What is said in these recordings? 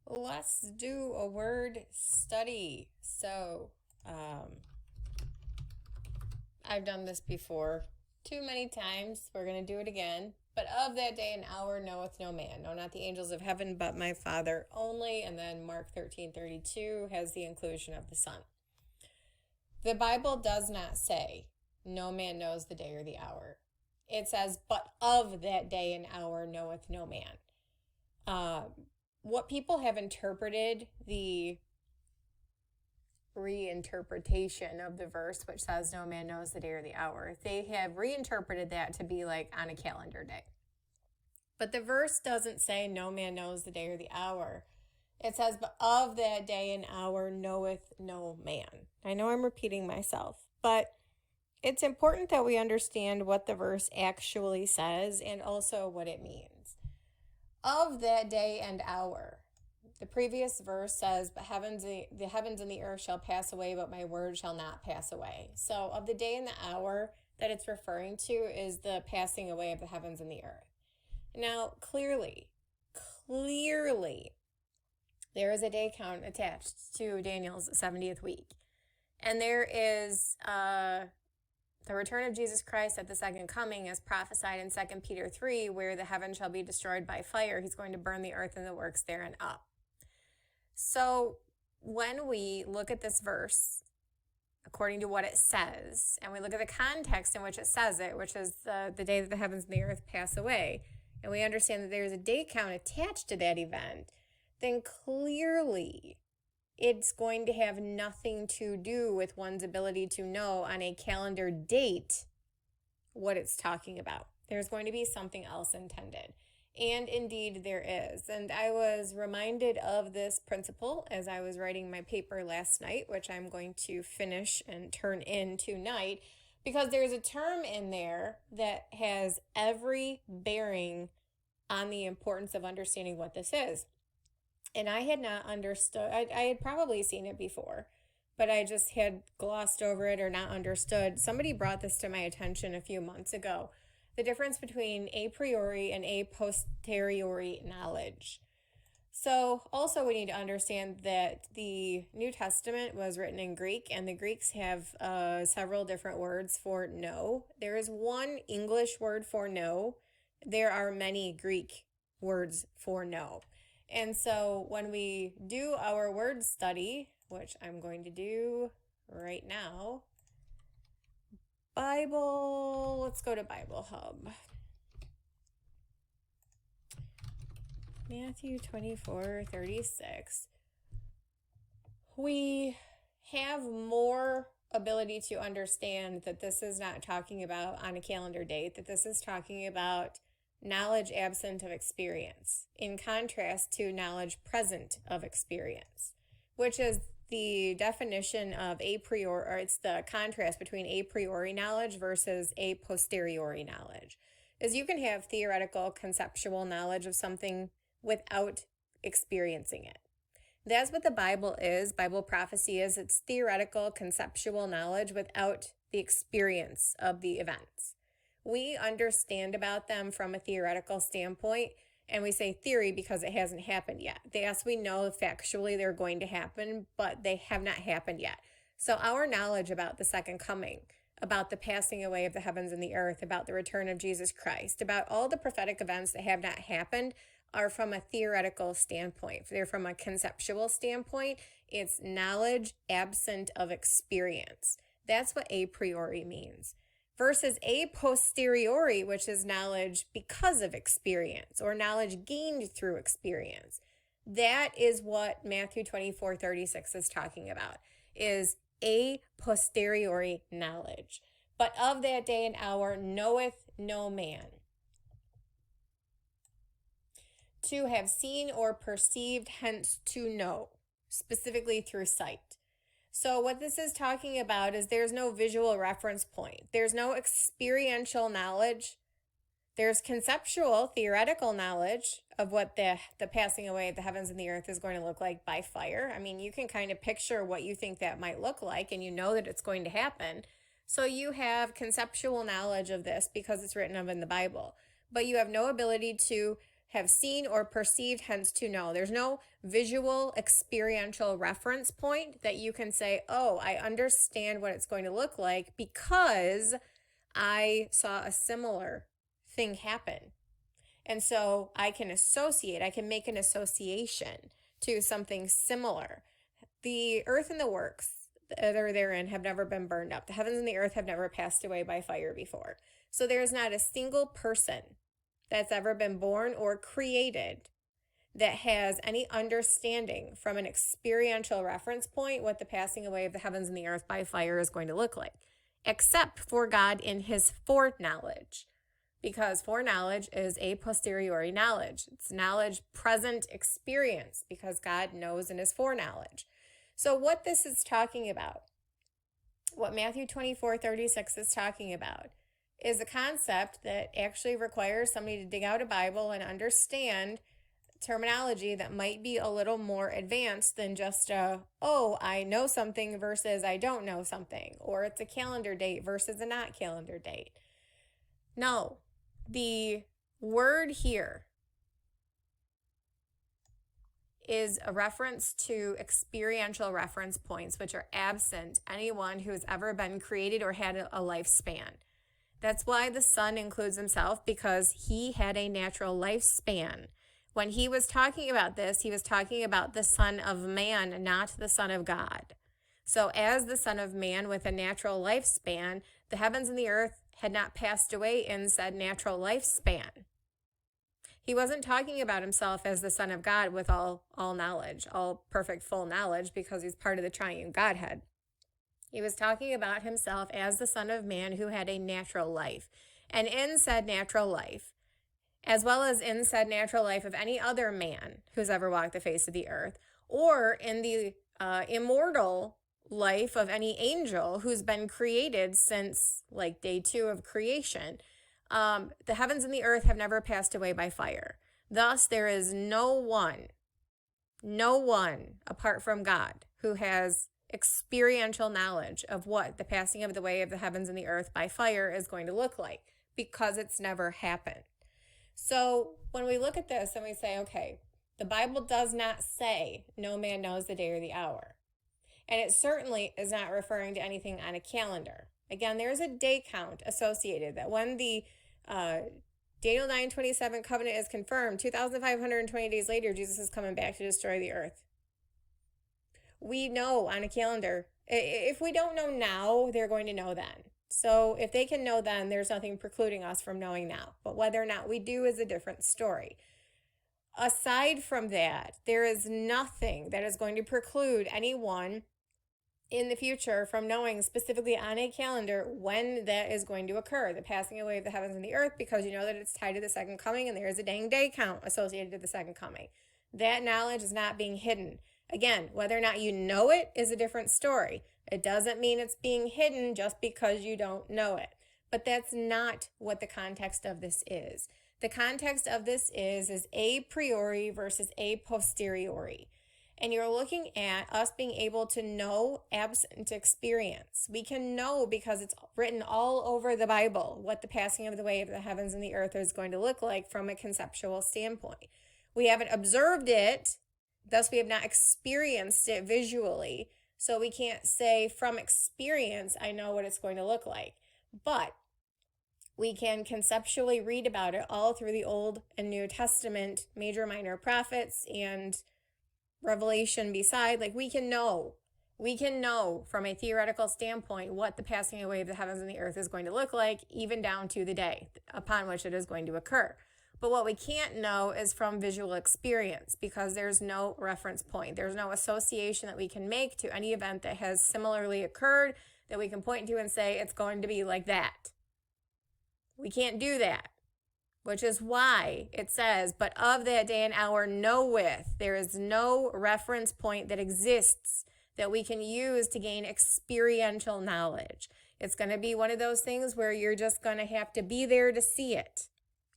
Let's do a word study. I've done this before too many times. We're going to do it again. But of that day and hour knoweth no man, no, not the angels of heaven, but my Father only. And then Mark 13:32 has the inclusion of the Son. The Bible does not say no man knows the day or the hour. It says, but of that day and hour knoweth no man. What people have interpreted, the reinterpretation of the verse, which says no man knows the day or the hour, they have reinterpreted that to be like on a calendar day. But the verse doesn't say no man knows the day or the hour. It says, but of that day and hour knoweth no man. I know I'm repeating myself, but it's important that we understand what the verse actually says and also what it means. Of that day and hour. The previous verse says, the heavens and the earth shall pass away, but my word shall not pass away. So of the day and the hour that it's referring to is the passing away of the heavens and the earth. Now, clearly, there is a day count attached to Daniel's 70th week. And there is the return of Jesus Christ at the second coming as prophesied in 2 Peter 3, where the heaven shall be destroyed by fire. He's going to burn the earth and the works therein up. So when we look at this verse, according to what it says, and we look at the context in which it says it, which is the day that the heavens and the earth pass away, and we understand that there's a day count attached to that event, then clearly it's going to have nothing to do with one's ability to know on a calendar date what it's talking about. There's going to be something else intended. And indeed there is. And I was reminded of this principle as I was writing my paper last night, which I'm going to finish and turn in tonight, because there's a term in there that has every bearing on the importance of understanding what this is. And I had not understood, I had probably seen it before, but I just had glossed over it or not understood. Somebody brought this to my attention a few months ago. The difference between a priori and a posteriori knowledge. So also we need to understand that the New Testament was written in Greek, and the Greeks have several different words for know. There is one English word for know. There are many Greek words for know. And so when we do our word study, which I'm going to do right now, Bible, let's go to Bible Hub. Matthew 24:36. We have more ability to understand that this is not talking about on a calendar date, that this is talking about knowledge absent of experience, in contrast to knowledge present of experience, which is the definition of a priori, or it's the contrast between a priori knowledge versus a posteriori knowledge. Is you can have theoretical, conceptual knowledge of something without experiencing it. That's what the Bible is. Bible prophecy is. It's theoretical, conceptual knowledge without the experience of the events. We understand about them from a theoretical standpoint, and we say theory because it hasn't happened yet. Yes, we know factually they're going to happen, but they have not happened yet. So our knowledge about the second coming, about the passing away of the heavens and the earth, about the return of Jesus Christ, about all the prophetic events that have not happened are from a theoretical standpoint. They're from a conceptual standpoint. It's knowledge absent of experience. That's what a priori means. Versus a posteriori, which is knowledge because of experience or knowledge gained through experience. That is what Matthew 24:36 is talking about, is a posteriori knowledge. But of that day and hour knoweth no man. To have seen or perceived, hence to know, specifically through sight. So what this is talking about is there's no visual reference point. There's no experiential knowledge. There's conceptual, theoretical knowledge of what the passing away of the heavens and the earth is going to look like by fire. I mean, you can kind of picture what you think that might look like, and you know that it's going to happen. So you have conceptual knowledge of this because it's written of in the Bible. But you have no ability to have seen or perceived, hence to know. There's no visual experiential reference point that you can say, oh, I understand what it's going to look like because I saw a similar thing happen. And so I can associate, I can make an association to something similar. The earth and the works that are therein have never been burned up. The heavens and the earth have never passed away by fire before. So there's not a single person that's ever been born or created that has any understanding from an experiential reference point what the passing away of the heavens and the earth by fire is going to look like, except for God in his foreknowledge, because foreknowledge is a posteriori knowledge. It's knowledge present experience because God knows in his foreknowledge. So what this is talking about, what Matthew 24:36 is talking about, is a concept that actually requires somebody to dig out a Bible and understand terminology that might be a little more advanced than just oh, I know something versus I don't know something, or it's a calendar date versus a not calendar date. No, the word here is a reference to experiential reference points, which are absent anyone who has ever been created or had a lifespan. That's why the Son includes himself, because he had a natural lifespan. When he was talking about this, he was talking about the Son of Man, not the Son of God. So as the Son of Man with a natural lifespan, the heavens and the earth had not passed away in said natural lifespan. He wasn't talking about himself as the Son of God with all knowledge, all perfect full knowledge, because he's part of the triune Godhead. He was talking about himself as the Son of Man who had a natural life. And in said natural life, as well as in said natural life of any other man who's ever walked the face of the earth, or in the immortal life of any angel who's been created since like day 2 of creation, the heavens and the earth have never passed away by fire. Thus, there is no one apart from God who has experiential knowledge of what the passing of the way of the heavens and the earth by fire is going to look like, because it's never happened. So when we look at this and we say, okay, the Bible does not say no man knows the day or the hour. And it certainly is not referring to anything on a calendar. Again, there's a day count associated that when the Daniel 9:27 covenant is confirmed, 2,520 days later, Jesus is coming back to destroy the earth. We know on a calendar, if we don't know now, they're going to know then. So if they can know then, there's nothing precluding us from knowing now. But whether or not we do is a different story. Aside from that, there is nothing that is going to preclude anyone in the future from knowing specifically on a calendar when that is going to occur, the passing away of the heavens and the earth, because you know that it's tied to the second coming and there is a dang day count associated to the second coming. That knowledge is not being hidden. Again, whether or not you know it is a different story. It doesn't mean it's being hidden just because you don't know it. But that's not what the context of this is. The context of this is a priori versus a posteriori. And you're looking at us being able to know absent experience. We can know because it's written all over the Bible what the passing of the way of the heavens and the earth is going to look like from a conceptual standpoint. We haven't observed it, thus we have not experienced it visually. So we can't say from experience, I know what it's going to look like. But we can conceptually read about it all through the Old and New Testament, major, minor prophets, and Revelation beside. Like we can know from a theoretical standpoint what the passing away of the heavens and the earth is going to look like, even down to the day upon which it is going to occur. But what we can't know is from visual experience, because there's no reference point. There's no association that we can make to any event that has similarly occurred that we can point to and say it's going to be like that. We can't do that, which is why it says, but of that day and hour knoweth. There is no reference point that exists that we can use to gain experiential knowledge. It's going to be one of those things where you're just going to have to be there to see it.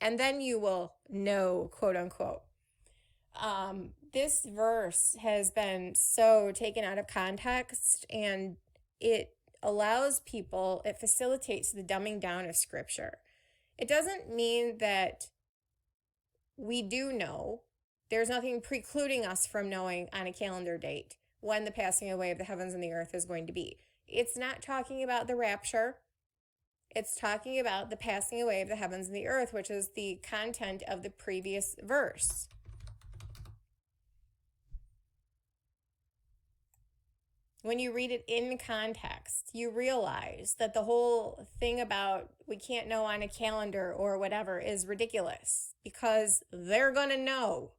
And then you will know, quote unquote. This verse has been so taken out of context, and it allows people, it facilitates the dumbing down of scripture. It doesn't mean that we do know. There's nothing precluding us from knowing on a calendar date when the passing away of the heavens and the earth is going to be. It's not talking about the rapture. It's talking about the passing away of the heavens and the earth, which is the content of the previous verse. When you read it in context, you realize that the whole thing about we can't know on a calendar or whatever is ridiculous, because they're going to know.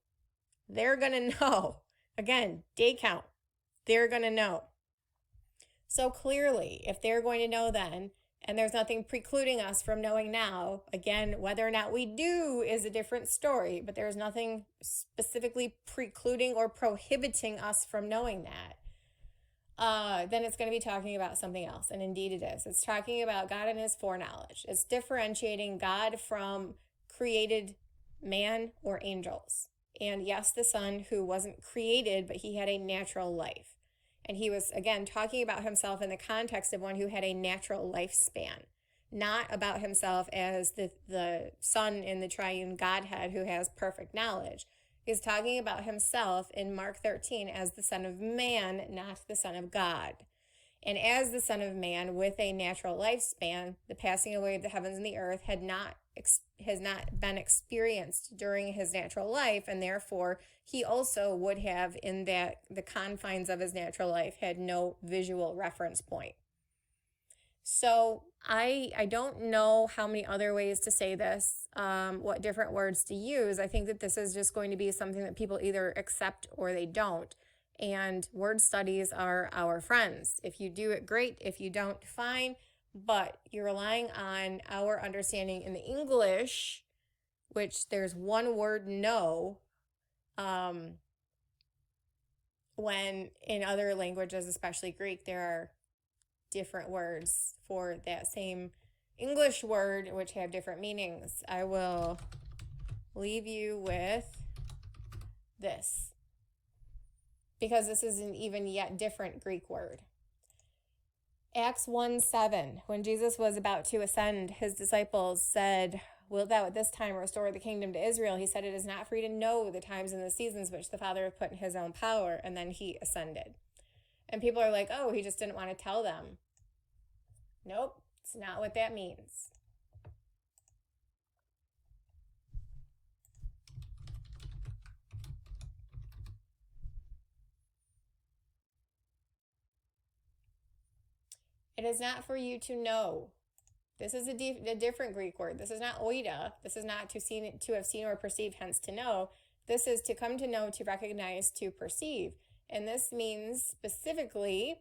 They're going to know. Again, day count. They're going to know. So clearly, if they're going to know then, and there's nothing precluding us from knowing now, again, whether or not we do is a different story, but there's nothing specifically precluding or prohibiting us from knowing that, then it's going to be talking about something else. And indeed it is. It's talking about God and his foreknowledge. It's differentiating God from created man or angels. And yes, the Son who wasn't created, but he had a natural life. And he was, again, talking about himself in the context of one who had a natural lifespan, not about himself as the Son in the triune Godhead who has perfect knowledge. He's talking about himself in Mark 13 as the Son of Man, not the Son of God. And as the Son of Man with a natural lifespan, the passing away of the heavens and the earth has not been experienced during his natural life, and therefore he also would have, in the confines of his natural life, had no visual reference point. So I don't know how many other ways to say this, what different words to use. I think that this is just going to be something that people either accept or they don't. And word studies are our friends. If you do it, great. If you don't, fine. But you're relying on our understanding in the English, which there's one word no, when in other languages, especially Greek, there are different words for that same English word, which have different meanings. I will leave you with this, because this is an even yet different Greek word. Acts 1:7, when Jesus was about to ascend, his disciples said, "Wilt thou at this time restore the kingdom to Israel?" He said, "It is not for you to know the times and the seasons which the Father hath put in his own power." And then he ascended. And people are like, oh, he just didn't want to tell them. Nope, it's not what that means. It is not for you to know. This is a different Greek word. This is not oida. This is not to have seen or perceived, hence to know. This is to come to know, to recognize, to perceive. And this means specifically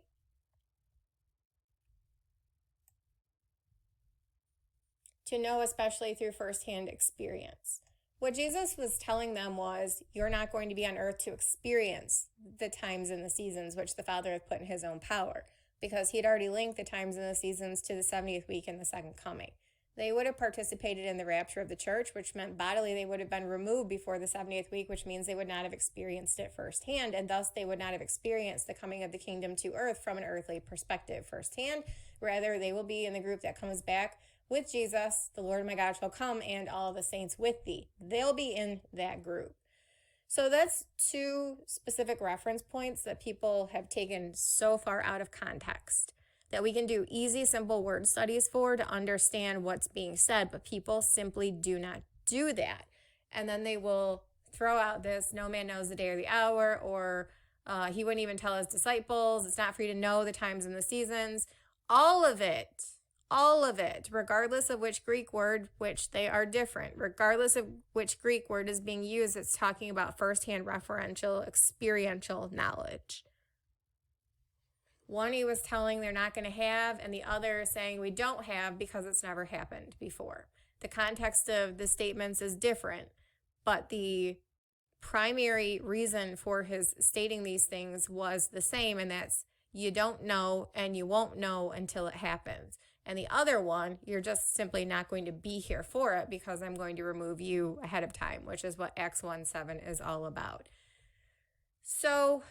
to know, especially through firsthand experience. What Jesus was telling them was, you're not going to be on earth to experience the times and the seasons which the Father hath put in his own power, because he had already linked the times and the seasons to the 70th week and the second coming. They would have participated in the rapture of the church, which meant bodily they would have been removed before the 70th week, which means they would not have experienced it firsthand, and thus they would not have experienced the coming of the kingdom to earth from an earthly perspective firsthand. Rather, they will be in the group that comes back with Jesus. The Lord my God shall come, and all the saints with thee. They'll be in that group. So that's two specific reference points that people have taken so far out of context that we can do easy, simple word studies for to understand what's being said, but people simply do not do that. And then they will throw out this, no man knows the day or the hour, or he wouldn't even tell his disciples, it's not for you to know the times and the seasons. All of it, regardless of which Greek word, which they are different, regardless of which Greek word is being used, it's talking about firsthand referential, experiential knowledge. One he was telling they're not going to have, and the other saying we don't have because it's never happened before. The context of the statements is different, but the primary reason for his stating these things was the same, and that's you don't know and you won't know until it happens. And the other one, you're just simply not going to be here for it because I'm going to remove you ahead of time, which is what Acts 1:7 is all about. So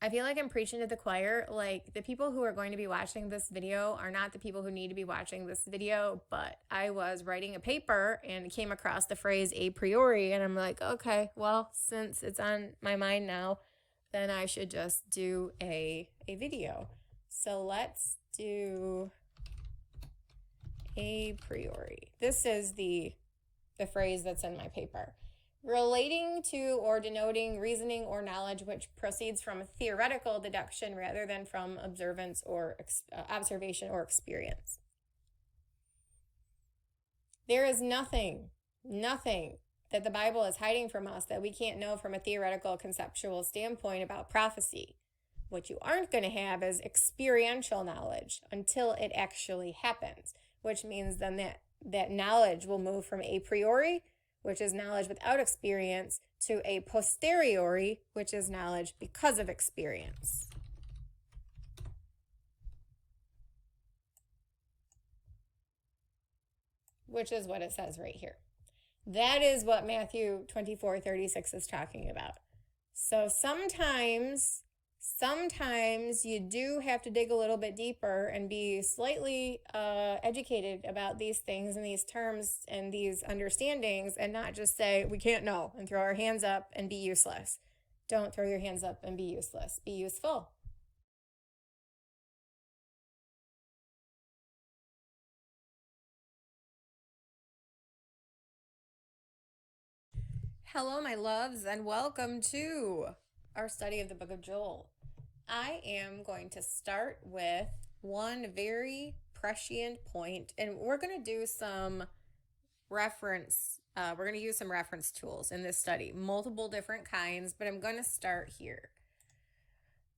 I feel like I'm preaching to the choir. Like, the people who are going to be watching this video are not the people who need to be watching this video, but I was writing a paper and came across the phrase a priori, and I'm like, okay, well, since it's on my mind now, then I should just do a video. So let's do a priori. This is the phrase that's in my paper. Relating to or denoting reasoning or knowledge which proceeds from theoretical deduction rather than from observance or observation or experience. There is nothing that the Bible is hiding from us that we can't know from a theoretical conceptual standpoint about prophecy. What you aren't going to have is experiential knowledge until it actually happens, which means then that knowledge will move from a priori, which is knowledge without experience, to a posteriori, which is knowledge because of experience. Which is what it says right here. That is what Matthew 24:36 is talking about. So sometimes you do have to dig a little bit deeper and be slightly educated about these things and these terms and these understandings, and not just say, we can't know, and throw our hands up and be useless. Don't throw your hands up and be useless. Be useful. Hello, my loves, and welcome to our study of the book of Joel. I am going to start with one very prescient point, and we're going to do some reference. We're going to use some reference tools in this study, multiple different kinds, but I'm going to start here.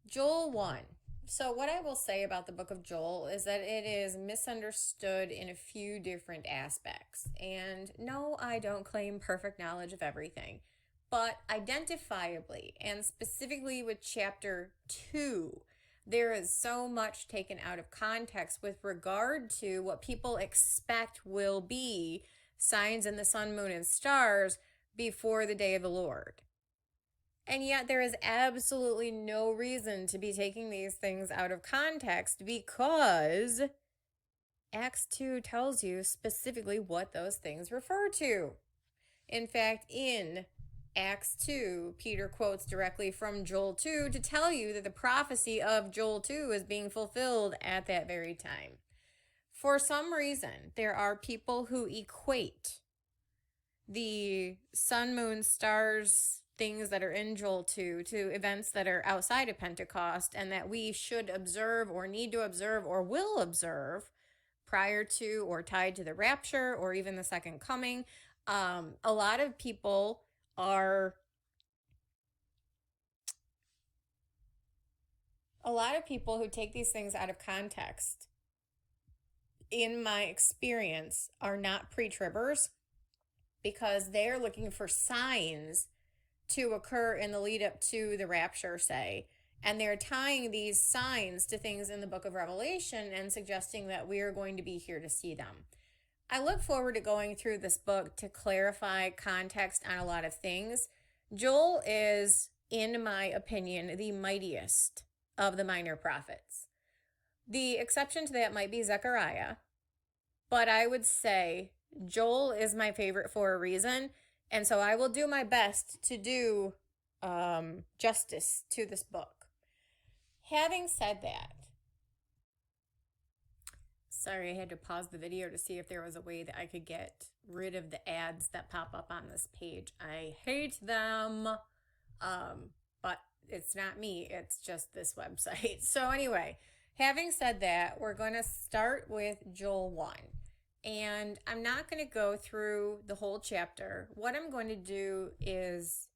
Joel 1. So what I will say about the book of Joel is that it is misunderstood in a few different aspects. And no, I don't claim perfect knowledge of everything. But identifiably, and specifically with chapter 2, there is so much taken out of context with regard to what people expect will be signs in the sun, moon, and stars before the day of the Lord. And yet there is absolutely no reason to be taking these things out of context, because Acts 2 tells you specifically what those things refer to. In fact, in Acts 2, Peter quotes directly from Joel 2 to tell you that the prophecy of Joel 2 is being fulfilled at that very time. For some reason, there are people who equate the sun, moon, stars, things that are in Joel 2 to events that are outside of Pentecost, and that we should observe or need to observe or will observe prior to or tied to the rapture or even the second coming. A lot of people who take these things out of context, in my experience, are not pre-tribbers, because they're looking for signs to occur in the lead up to the rapture, say, and they're tying these signs to things in the book of Revelation and suggesting that we are going to be here to see them. I look forward to going through this book to clarify context on a lot of things. Joel is, in my opinion, the mightiest of the minor prophets. The exception to that might be Zechariah, but I would say Joel is my favorite for a reason, and so I will do my best to do justice to this book. Having said that, sorry, I had to pause the video to see if there was a way that I could get rid of the ads that pop up on this page. I hate them, but it's not me, it's just this website. So anyway, having said that, we're going to start with Joel 1. And I'm not going to go through the whole chapter. What I'm going to do is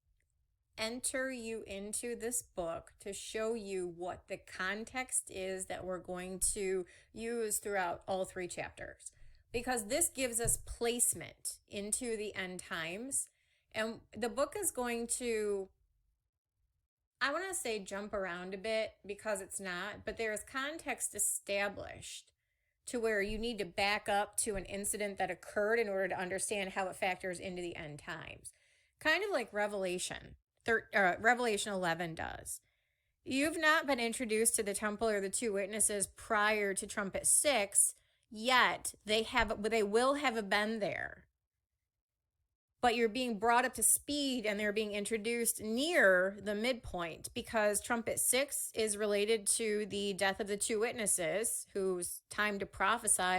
enter you into this book to show you what the context is that we're going to use throughout all 3 chapters, because this gives us placement into the end times. And the book is going to, I want to say, jump around a bit, because it's not, but there is context established to where you need to back up to an incident that occurred in order to understand how it factors into the end times. Kind of like Revelation 11 does. You've not been introduced to the temple or the two witnesses prior to trumpet 6, yet they will have been there. But you're being brought up to speed and they're being introduced near the midpoint because trumpet 6 is related to the death of the two witnesses whose time to prophesy